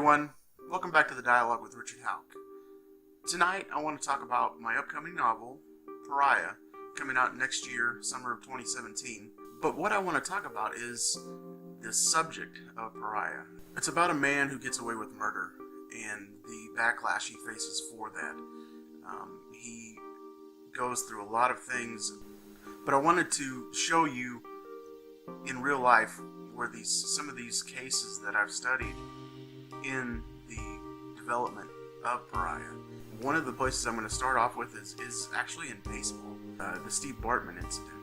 everyone, welcome back to the Dialogue with Richard Howk. Tonight I want to talk about my upcoming novel, Pariah, coming out next year, summer of 2017. But what I want to talk about is the subject of Pariah. It's about a man who gets away with murder and the backlash he faces for that. He goes through a lot of things, but I wanted to show you in real life where some of these cases that I've studied in the development of Pariah. One of the places I'm going to start off with is actually in baseball, the Steve Bartman incident.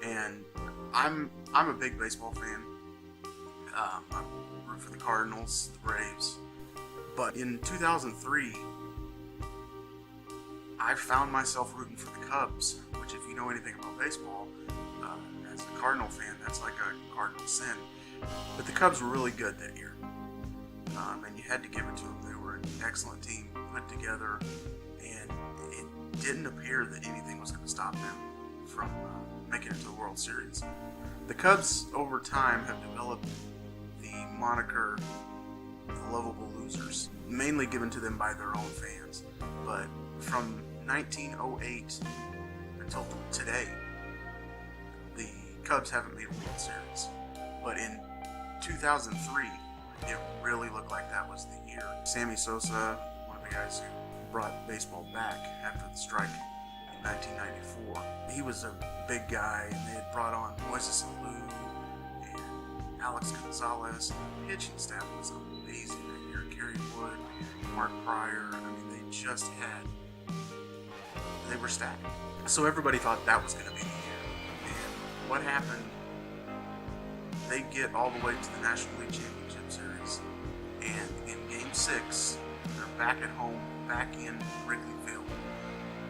And I'm a big baseball fan. I root for the Cardinals, the Braves. But in 2003, I found myself rooting for the Cubs, which, if you know anything about baseball, as a Cardinal fan, that's like a cardinal sin. But the Cubs were really good that year. And you had to give it to them. They were an excellent team put together, and it didn't appear that anything was going to stop them from making it to the World Series. The Cubs, over time, have developed the moniker the lovable losers, mainly given to them by their own fans. But from 1908 until today, the Cubs haven't made a World Series. But in 2003, it really looked like that was the year. Sammy Sosa, one of the guys who brought baseball back after the strike in 1994, he was a big guy, and they had brought on Moises Alou and Alex Gonzalez. The pitching staff was amazing that year. Kerry Wood, Mark Pariah. I mean, they were stacked. So everybody thought that was going to be the year. And what happened? They get all the way to the National League Championship Series, and in Game 6, they're back at home, back in Wrigley Field,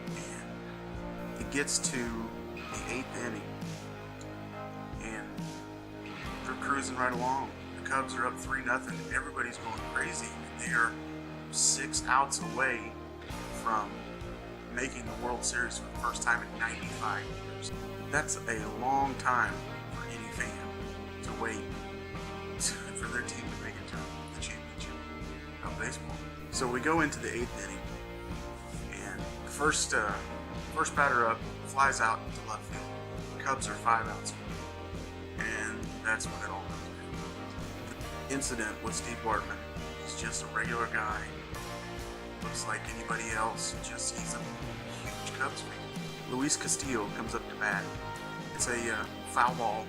and it gets to the 8th inning, and they're cruising right along. The Cubs are up 3-0. Everybody's going crazy. They are 6 outs away from making the World Series for the first time in 95 years. That's a long time for any fan to wait for their team to make it to the championship of baseball. So we go into the 8th inning, and the first batter up flies out to left field. The Cubs are 5 outs away, and that's when it all comes down. The incident with Steve Bartman is just a regular guy, looks like anybody else, just he's a huge Cubs fan. Luis Castillo comes up to bat. It's a foul ball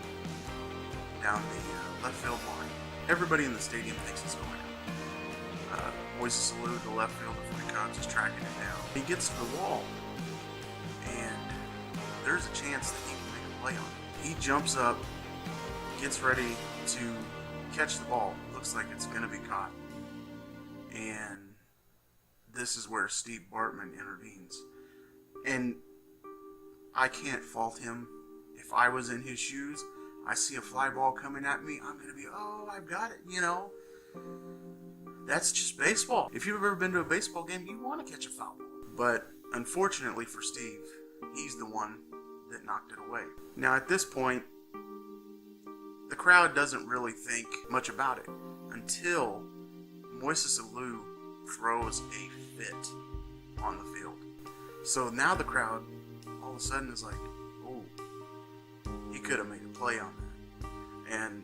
down the left field line. Everybody in the stadium thinks it's going out. Moises Alou, the left fielder for the Cubs, is tracking it down. He gets to the wall, and there's a chance that he can make a play on it. He jumps up, gets ready to catch the ball. Looks like it's going to be caught. And this is where Steve Bartman intervenes. And I can't fault him. If I was in his shoes, I see a fly ball coming at me, I'm going to be, oh, I've got it, you know. That's just baseball. If you've ever been to a baseball game, you want to catch a foul ball. But unfortunately for Steve, he's the one that knocked it away. Now at this point, the crowd doesn't really think much about it until Moises Alou throws a fit on the field. So now the crowd all of a sudden is like, oh, he could have made a play on that. And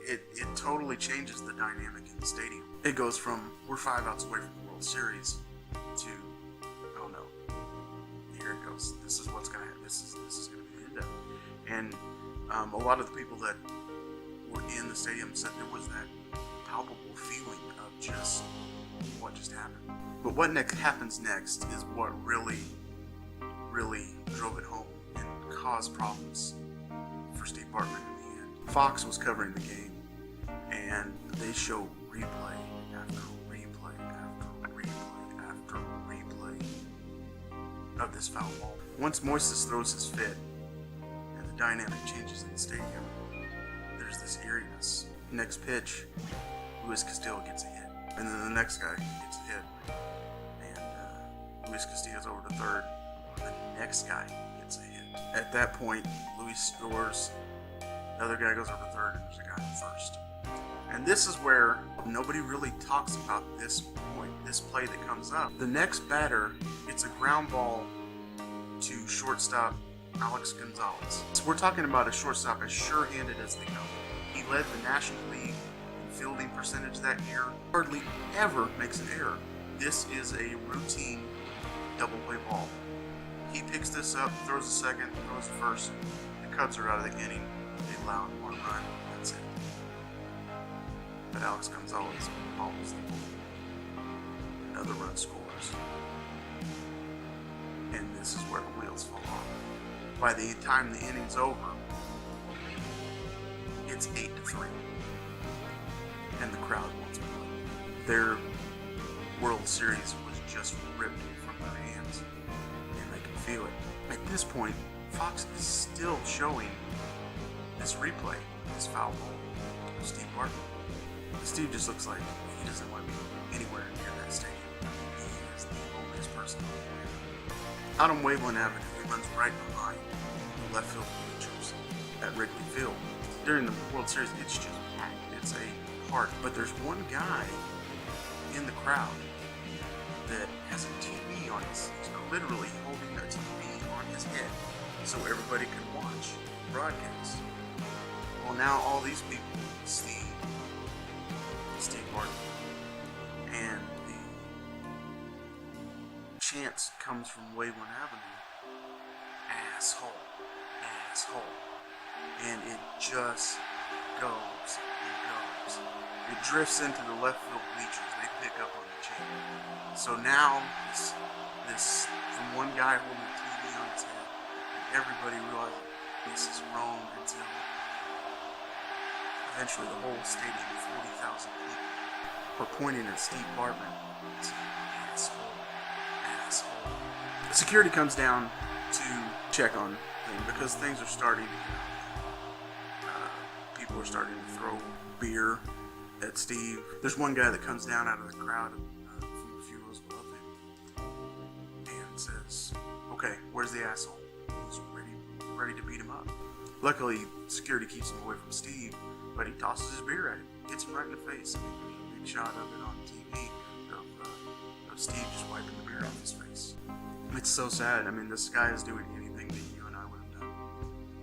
it totally changes the dynamic in the stadium. It goes from, we're 5 outs away from the World Series, to, oh no, here it goes. This is what's going to happen. This is going to be the end of it. And a lot of the people that were in the stadium said there was that palpable feeling of just what just happened. But what happens next is what really drove it home and caused problems for Steve Bartman in the end. Fox was covering the game, and they show replay after replay after replay after replay of this foul ball. Once Moises throws his fit and the dynamic changes in the stadium, there's this eeriness. Next pitch, Luis Castillo gets a hit, and then the next guy gets a hit, and Luis Castillo's over to third. The next guy gets a hit. At that point, Luis scores. The other guy goes over third, and there's a guy in first. And this is where nobody really talks about this point, this play that comes up. The next batter gets a ground ball to shortstop Alex Gonzalez. So we're talking about a shortstop as sure-handed as they come. He led the National League in fielding percentage that year. Hardly ever makes an error. This is a routine double play ball. He picks this up, throws a second, throws a first. The Cubs are out of the inning. They allow one run. That's it. But Alex Gonzalez follows the ball. Another run scores. And this is where the wheels fall off. By the time the inning's over, it's 8-3. And the crowd wants more. Their World Series was just ripped from their hands. And they can feel it. At this point, Fox is still showing this replay, this foul ball of Steve Bartman. Steve just looks like he doesn't want to be anywhere near that stadium. He is the loneliest person on the planet. Out on Waveland Avenue, he runs right behind the left field bleachers at Wrigley Field. During the World Series, it's just packed. It's a park. But there's one guy in the crowd that has a TV on his, he's literally holding a TV on his head so everybody can watch the broadcast. Well, now all these people see Steve Bartman, and the chants comes from Waveland Avenue. Asshole, asshole. And it just goes and goes. It drifts into the left field bleachers. They pick up on the chant. So now this from one guy holding a TV on his head, and everybody realizes this is wrong until eventually the whole stadium of 40,000 people were pointing at Steve Bartman. It's asshole, asshole. Security comes down to check on things because things are starting to people are starting to throw beer at Steve. There's one guy that comes down out of the crowd from a few rows above him and says, "Okay, where's the asshole?" He's ready to beat him up. Luckily, security keeps him away from Steve, but he tosses his beer at him, hits him right in the face. A big shot of it on TV of Steve just wiping the beer off his face. It's so sad. I mean, this guy is doing anything that you and I would have done.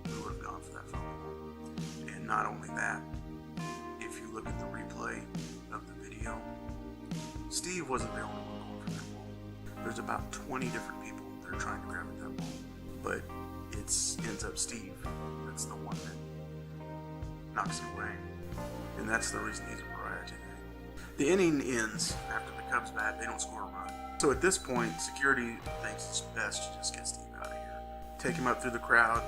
We would have gone for that phone call. And not only that, if you look at the replay of the video, Steve wasn't the only one going for that ball. There's about 20 different people that are trying to grab at that ball. But it ends up Steve. That's the one that knocks it away. And that's the reason he's a pariah today. The inning ends after the Cubs bat. They don't score a run. So at this point, security thinks it's best to just get Steve out of here. Take him up through the crowd,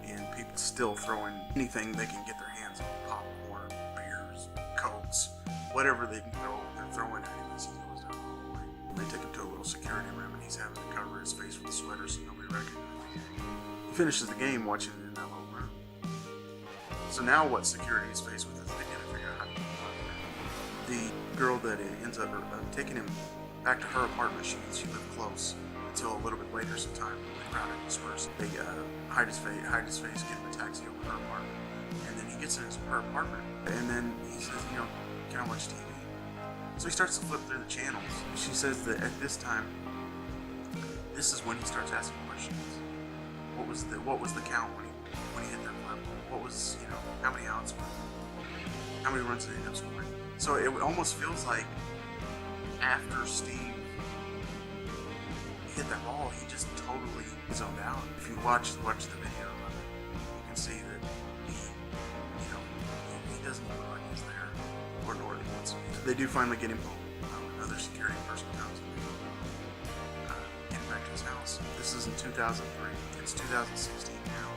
and people still throwing anything they can get their hands on. Popcorn, beers, Cokes, whatever they can throw, they're throwing at him as he goes down the hallway. They take him to a little security room, and he's having to cover his face with a sweater so nobody recognizes him. He finishes the game watching it in that little room. So now what security is faced with is they gotta figure out how to get him out of there. The girl that ends up taking him back to her apartment, she lived close until a little bit later, sometime the crowd had dispersed. They hide his face, get him a taxi over to her apartment, and then he gets in her apartment, and then he says, "Can I watch TV?" So he starts to flip through the channels. She says that at this time, this is when he starts asking questions. What was the count when he hit that fly ball? What was how many outs? How many runs did he end up scoring? So it almost feels like after Steve hit that ball, he just totally zoned out. If you watch the video of it, you can see that he doesn't look like he's there, or nor he wants to be. They do finally get him home. Another security person comes and get him back to his house. This is in 2003. It's 2016 now.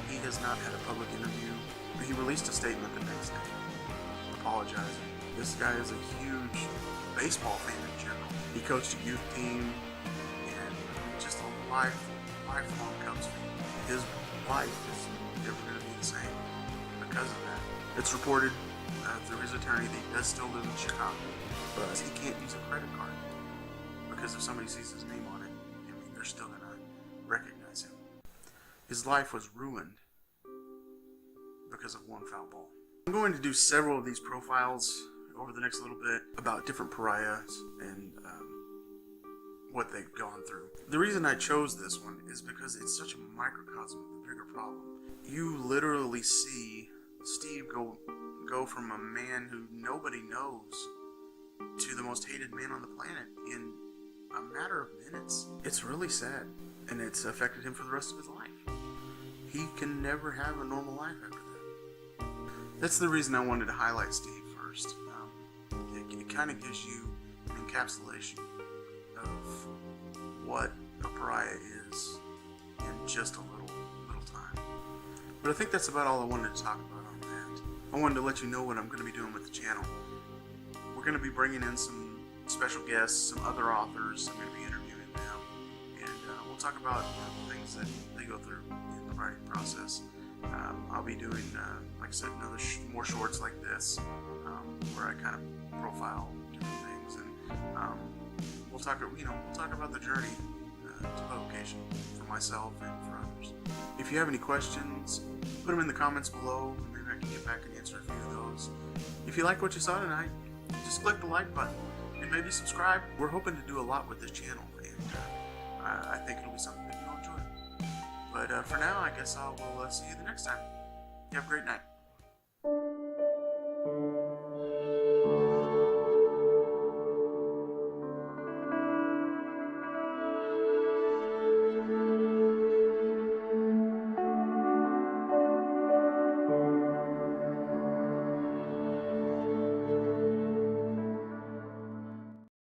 He has not had a public interview, but he released a statement the next day, apologizing. This guy is a huge baseball fan in general. He coached a youth team and just a lifelong Cubs fan. His life is never going to be the same because of that. It's reported through his attorney that he does still live in Chicago, but he can't use a credit card because if somebody sees his name on it, they're still going to recognize him. His life was ruined because of one foul ball. I'm going to do several of these profiles over the next little bit about different pariahs and what they've gone through. The reason I chose this one is because it's such a microcosm of the bigger problem. You literally see Steve go from a man who nobody knows to the most hated man on the planet in a matter of minutes. It's really sad, and it's affected him for the rest of his life. He can never have a normal life after that. That's the reason I wanted to highlight Steve first. It kind of gives you an encapsulation of what a pariah is in just a little time. But I think that's about all I wanted to talk about on that. I wanted to let you know what I'm going to be doing with the channel. We're going to be bringing in some special guests, some other authors. I'm going to be interviewing them, and we'll talk about the things that they go through in the writing process. I'll be doing, like I said, more shorts like this, where I kind of profile different things, and we'll talk about the journey to publication for myself and for others. If you have any questions, put them in the comments below. Maybe I can get back and answer a few of those. If you like what you saw tonight, just click the like button and maybe subscribe. We're hoping to do a lot with this channel, and I think it'll be something that you'll enjoy. But for now, I guess I will see you the next time. You have a great night.